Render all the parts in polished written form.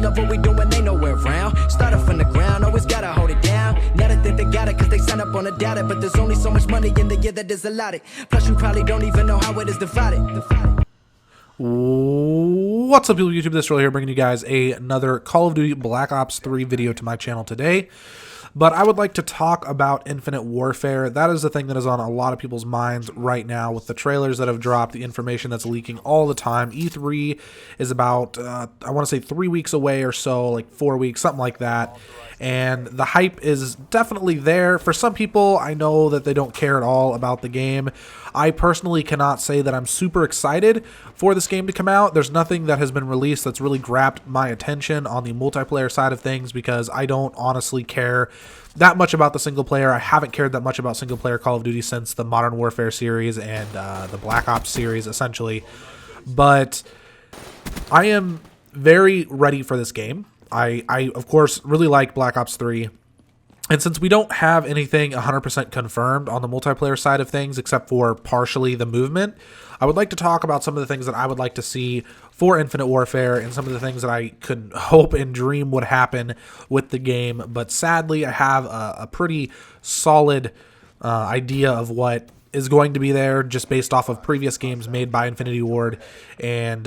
love what we doing, ain't nowhere around. Started from the ground, always gotta hold it down. Now they think they got it, cause they sign up on a data. But there's only so much money in the year that is allotted. Plus you probably don't even know how it is divided. What's up, people? YouTube, this Roll here, bringing you guys another Call of Duty Black Ops 3 video to my channel today. But I would like to talk about Infinite Warfare. That is the thing that is on a lot of people's minds right now with the trailers that have dropped, the information that's leaking all the time. E3 is about, I want to say 3 weeks away or so, like 4 weeks, something like that. And the hype is definitely there. For some people, I know that they don't care at all about the game. I personally cannot say that I'm super excited for this game to come out. There's nothing that has been released that's really grabbed my attention on the multiplayer side of things because I don't honestly care that much about the single player. I haven't cared that much about single player Call of Duty since the Modern Warfare series and the Black Ops series, essentially. But I am very ready for this game. I of course, really like Black Ops 3. And since we don't have anything 100% confirmed on the multiplayer side of things, except for partially the movement, I would like to talk about some of the things that I would like to see for Infinite Warfare and some of the things that I could hope and dream would happen with the game. But sadly, I have a pretty solid idea of what is going to be there just based off of previous games made by Infinity Ward. And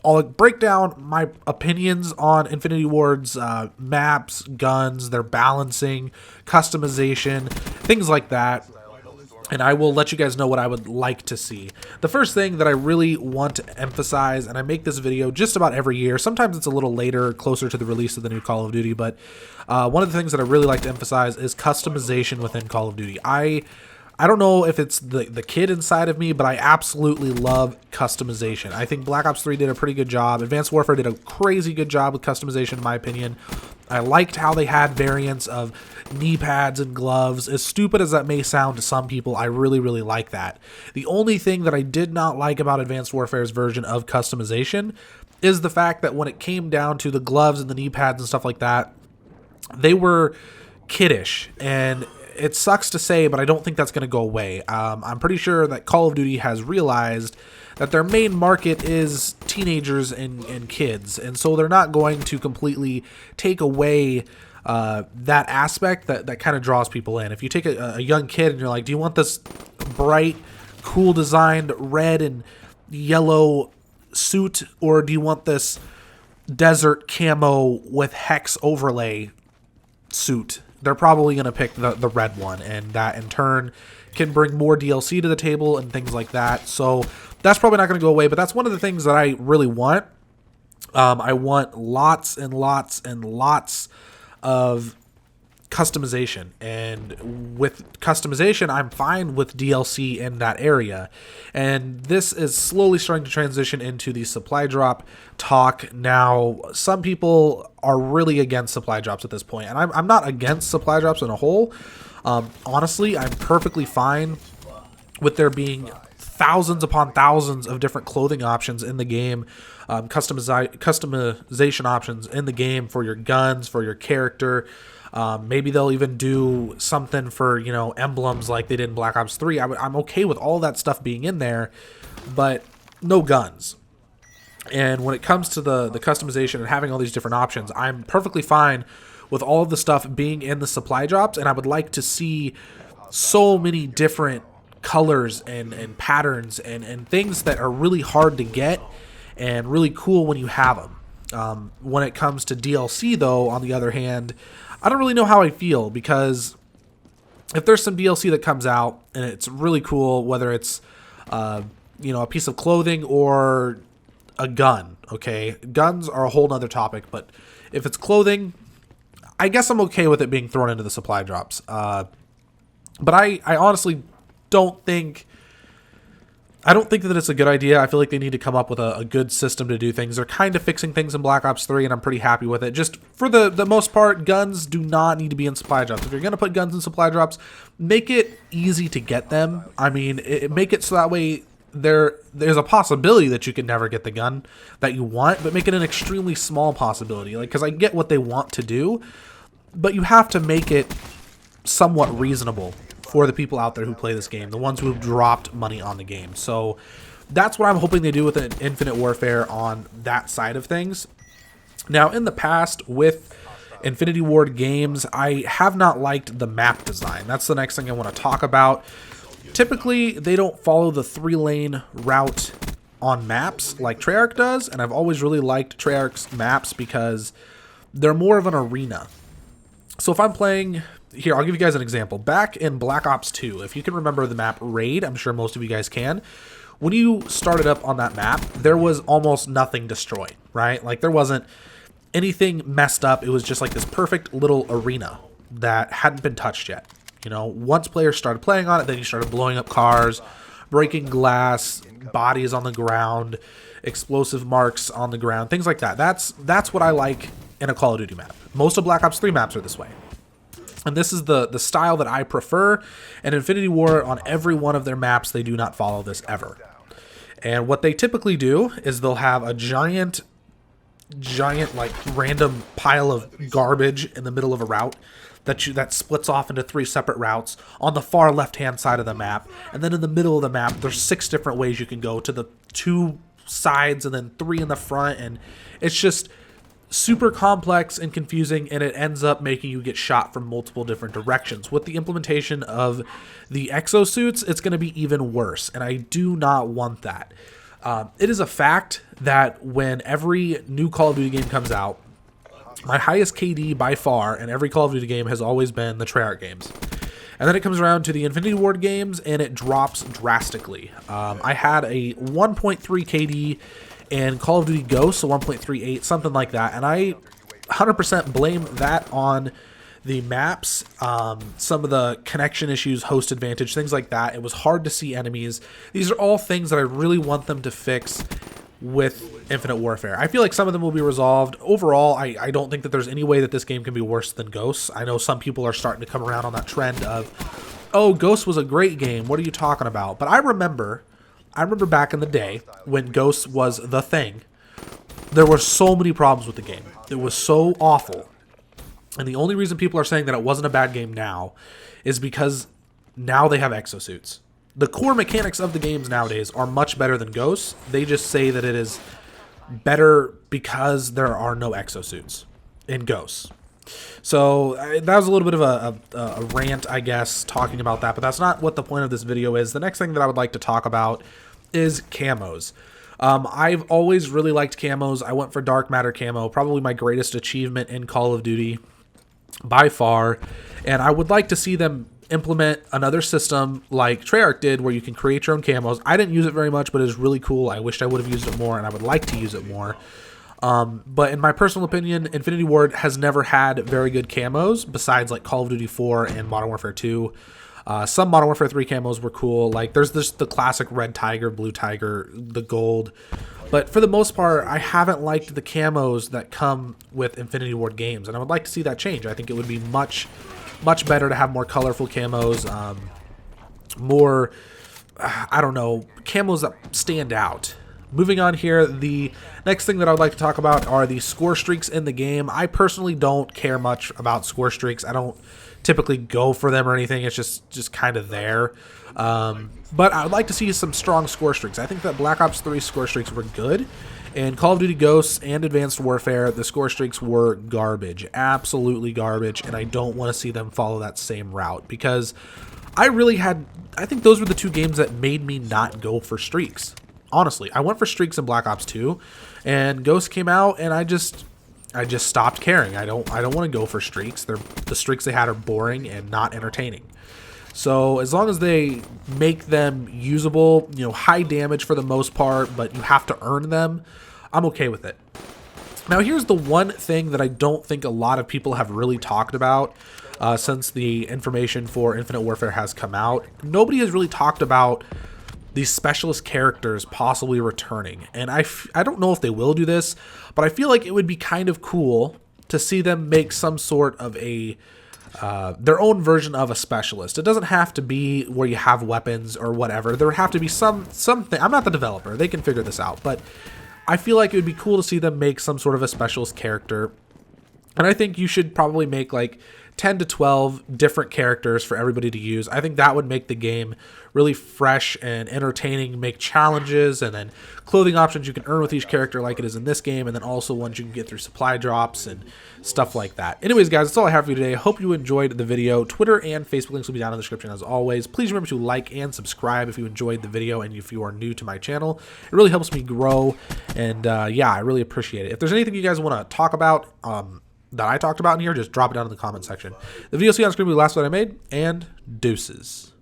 I'll break down my opinions on Infinity Ward's maps, guns, their balancing, customization, things like that. And I will let you guys know what I would like to see. The first thing that I really want to emphasize, and I make this video just about every year, sometimes it's a little later, closer to the release of the new Call of Duty, but one of the things that I really like to emphasize is customization within Call of Duty. I don't know if it's the kid inside of me, but I absolutely love customization. I think Black Ops 3 did a pretty good job. Advanced Warfare did a crazy good job with customization, in my opinion. I liked how they had variants of knee pads and gloves. As stupid as that may sound to some people, I really, really like that. The only thing that I did not like about Advanced Warfare's version of customization is the fact that when it came down to the gloves and the knee pads and stuff like that, they were kiddish, and it sucks to say, but I don't think that's going to go away. I'm pretty sure that Call of Duty has realized that their main market is teenagers and kids, and so they're not going to completely take away that aspect that kind of draws people in. If you take a young kid and you're like, do you want this bright, cool designed red and yellow suit, or do you want this desert camo with hex overlay suit? They're probably going to pick the red one, and that in turn can bring more DLC to the table and things like that. So that's probably not going to go away, but that's one of the things that I really want. I want lots and lots and lots of customization, and with customization, I'm fine with DLC in that area. And this is slowly starting to transition into the supply drop talk. Now, some people are really against supply drops at this point, and I'm not against supply drops in a whole. Honestly, I'm perfectly fine with there being thousands upon thousands of different clothing options in the game, customization options in the game for your guns, for your character. Maybe they'll even do something for, emblems like they did in Black Ops 3. I'm okay with all that stuff being in there, but no guns. And when it comes to the customization and having all these different options, I'm perfectly fine with all of the stuff being in the supply drops, and I would like to see so many different colors and patterns and things that are really hard to get and really cool when you have them. When it comes to DLC, though, on the other hand, I don't really know how I feel, because if there's some DLC that comes out and it's really cool, whether it's a piece of clothing or a gun, okay? Guns are a whole nother topic, but if it's clothing, I guess I'm okay with it being thrown into the supply drops. But I honestly don't think that it's a good idea. I feel like they need to come up with a good system to do things. They're kind of fixing things in Black Ops 3, and I'm pretty happy with it. Just for the most part, guns do not need to be in supply drops. If you're going to put guns in supply drops, make it easy to get them. I mean, make it so that way there's a possibility that you can never get the gun that you want, but make it an extremely small possibility. Because I get what they want to do, but you have to make it somewhat reasonable for the people out there who play this game, the ones who have dropped money on the game. So that's what I'm hoping they do with Infinite Warfare on that side of things. Now, in the past with Infinity Ward games, I have not liked the map design. That's the next thing I want to talk about. Typically, they don't follow the 3-lane route on maps like Treyarch does, and I've always really liked Treyarch's maps because they're more of an arena. So if I'm playing, here, I'll give you guys an example. Back in Black Ops 2, if you can remember the map Raid, I'm sure most of you guys can, when you started up on that map, there was almost nothing destroyed, right? Like, there wasn't anything messed up. It was just like this perfect little arena that hadn't been touched yet. You know, once players started playing on it, then you started blowing up cars, breaking glass, bodies on the ground, explosive marks on the ground, things like that. That's what I like in a Call of Duty map. Most of Black Ops 3 maps are this way. And this is the style that I prefer. And Infinity Ward, on every one of their maps, they do not follow this ever. And what they typically do is they'll have a giant like random pile of garbage in the middle of a route that splits off into 3 separate routes on the far left-hand side of the map. And then in the middle of the map, there's 6 different ways you can go to the 2 sides and then 3 in the front. And it's just super complex and confusing, and it ends up making you get shot from multiple different directions. With the implementation of the exosuits, it's going to be even worse, and I do not want that. It is a fact that when every new Call of Duty game comes out, my highest KD by far in every Call of Duty game has always been the Treyarch games. And then it comes around to the Infinity Ward games, and it drops drastically. I had a 1.3 KD in Call of Duty Ghosts, so 1.38, something like that. And I 100% blame that on the maps, some of the connection issues, host advantage, things like that. It was hard to see enemies. These are all things that I really want them to fix with Infinite Warfare. I feel like some of them will be resolved. Overall, I don't think that there's any way that this game can be worse than Ghosts. I know some people are starting to come around on that trend of, oh, Ghosts was a great game, what are you talking about? But I remember back in the day when Ghosts was the thing, there were so many problems with the game. It was so awful. And the only reason people are saying that it wasn't a bad game now is because now they have exosuits. The core mechanics of the games nowadays are much better than Ghosts. They just say that it is better because there are no exosuits in Ghosts. So that was a little bit of a rant, I guess, talking about that, but that's not what the point of this video is. The next thing that I would like to talk about is camos. I've always really liked camos. I went for Dark Matter camo, probably my greatest achievement in Call of Duty by far, and I would like to see them implement another system like Treyarch did where you can create your own camos. I didn't use it very much, but it is really cool. I wished I would have used it more, and I would like to use it more. But in my personal opinion, Infinity Ward has never had very good camos besides like Call of Duty 4 and Modern Warfare 2. Some Modern Warfare 3 camos were cool. Like there's just the classic red tiger, blue tiger, the gold. But for the most part, I haven't liked the camos that come with Infinity Ward games, and I would like to see that change. I think it would be much better to have more colorful camos, more, I don't know, camos that stand out. Moving on here, the next thing that I would like to talk about are the score streaks in the game. I personally don't care much about score streaks. I don't typically go for them or anything. It's just kind of there. But I would like to see some strong score streaks. I think that Black Ops 3 score streaks were good. In Call of Duty Ghosts and Advanced Warfare, the score streaks were garbage. Absolutely garbage. And I don't want to see them follow that same route because I think those were the 2 games that made me not go for streaks. Honestly, I went for streaks in Black Ops 2, and Ghost came out, and I just stopped caring. I don't want to go for streaks. The streaks they had are boring and not entertaining. So as long as they make them usable, high damage for the most part, but you have to earn them, I'm okay with it. Now here's the one thing that I don't think a lot of people have really talked about since the information for Infinite Warfare has come out. Nobody has really talked about these specialist characters possibly returning. And I don't know if they will do this, but I feel like it would be kind of cool to see them make some sort of their own version of a specialist. It doesn't have to be where you have weapons or whatever. There would have to be something. I'm not the developer. They can figure this out. But I feel like it would be cool to see them make some sort of a specialist character. And I think you should probably make like 10 to 12 different characters for everybody to use. I think that would make the game really fresh and entertaining, make challenges, and then clothing options you can earn with each character like it is in this game, and then also ones you can get through supply drops and stuff like that. Anyways, guys, that's all I have for you today. Hope you enjoyed the video. Twitter and Facebook links will be down in the description as always. Please remember to like and subscribe if you enjoyed the video and if you are new to my channel. It really helps me grow, and yeah, I really appreciate it. If there's anything you guys want to talk about that I talked about in here, just drop it down in the comment section. The video you see on screen will be the last one I made, and deuces.